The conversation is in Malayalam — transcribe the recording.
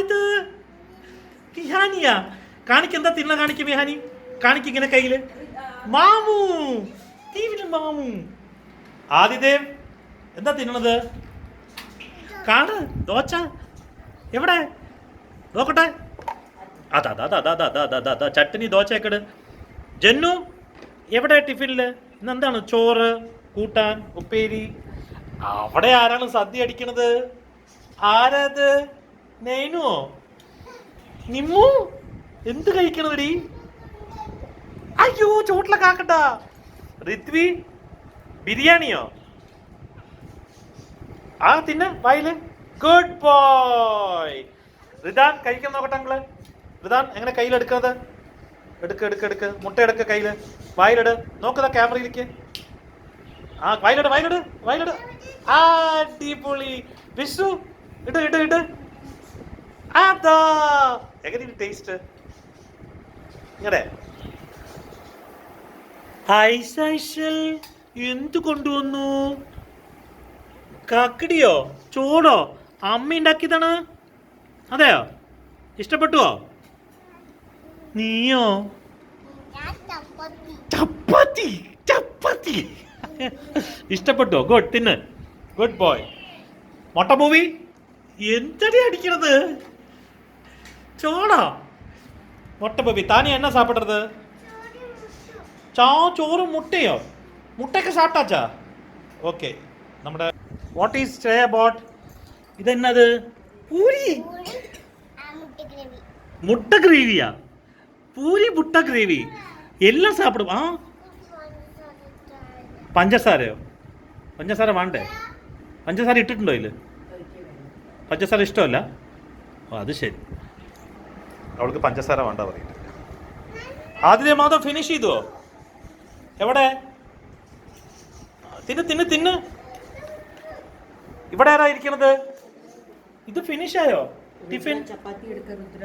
ഇത് വിഹാനിയാ? കാണിക്കെന്താ തിന്ന കാണിക്ക വിഹാനി, കാണിക്കിങ്ങനെ കയ്യില്. മാമു മാമു. ആദിദേവ് എന്താ തിന്നണത്? കാണ് ദോശ എവിടെ നോക്കട്ടെ. അതാ അതാ അതാ അതാ അതാ അതാ ചട്ടിനി ദോശയൊക്കെ. ജന്നു എവിടെ ടിഫിനില്? ഇന്നെന്താണ്? ചോറ്, കൂട്ടാൻ, ഉപ്പേരി. അവിടെ ആരാണ് സദ്യ അടിക്കണത്? ആരാത്? നെയ്നുവോ? നിമ്മു എന്ത് കഴിക്കണതടി? അയ്യോ ചോട്ടിലൊക്കെ ആക്കണ്ട. ഋത്വി ബിരിയാണിയോ? ആ തിന്ന വായില്. Good boy. റിദാൻ കഴിക്കാൻ നോക്കട്ടെ അങ്ങള്. റിദാൻ എങ്ങനെ കയ്യിലെടുക്കുന്നത്? എടുക്ക് എടുക്ക് എടുക്ക്. മുട്ട എടുക്ക കയ്യില്. വായിലിട്. നോക്കുക ക്യാമറയിലേക്ക്. ആ വായിലിട് വായിലിട് വായിലിട്. അടിപൊളി. വിഷു ഇട് ഇട് ഇട്. അതാ എങ്ങനെ ടേസ്റ്റ്? ഇങ്ങനെ ഐസൈഷൽ എന്തു കൊണ്ടുവന്നു? കക്കടിയോ ചോടോ? അമ്മ ഉണ്ടാക്കിയതാണ്. അതെയോ? ഇഷ്ടപ്പെട്ടുവോ? നീയോ? ചപ്പാത്തി ചപ്പാത്തി ഇഷ്ടപ്പെട്ടോ? ഗുഡ് തിന്ന്. Good boy. മൊട്ട മൂവി എന്തടി അടിക്കണത്? ചോടാ മൊട്ട ബബി. താനി എന്നാ സാപ്പിടുறது? ചോറ് മുട്ടയോ? മുട്ടയൊക്കെ സാപ്പിട്ടാച്ചാ? ഓക്കെ. നമ്മുടെ വാട്ട് ഈസ് സേ അബൌട്ട് ഇതെന്നത്? പൂരി മുട്ട ഗ്രേവിയാ? പൂരി മുട്ട ഗ്രേവി എല്ലാം സാപ്പിടും. ആ പഞ്ചസാരയോ? പഞ്ചസാര വേണ്ടേ? പഞ്ചസാര ഇട്ടിട്ടുണ്ടോ ഇതിൽ? പഞ്ചസാര ഇഷ്ടമല്ല? ഓ അത് ശരി, അവൾക്ക് പഞ്ചസാര വേണ്ട പറയും. ആദ്യ മാധവ് ഫിനിഷ് ചെയ്തോ? എവിടെ? തിന്ന് തിന്ന് തിന്ന്. ഇവിടെ ആരാ ഇരിക്കണത്? ഇത് ഫിനിഷ് ആയോ ടിഫിൻ? ചപ്പാത്തി എടുക്ക രുദ്ര.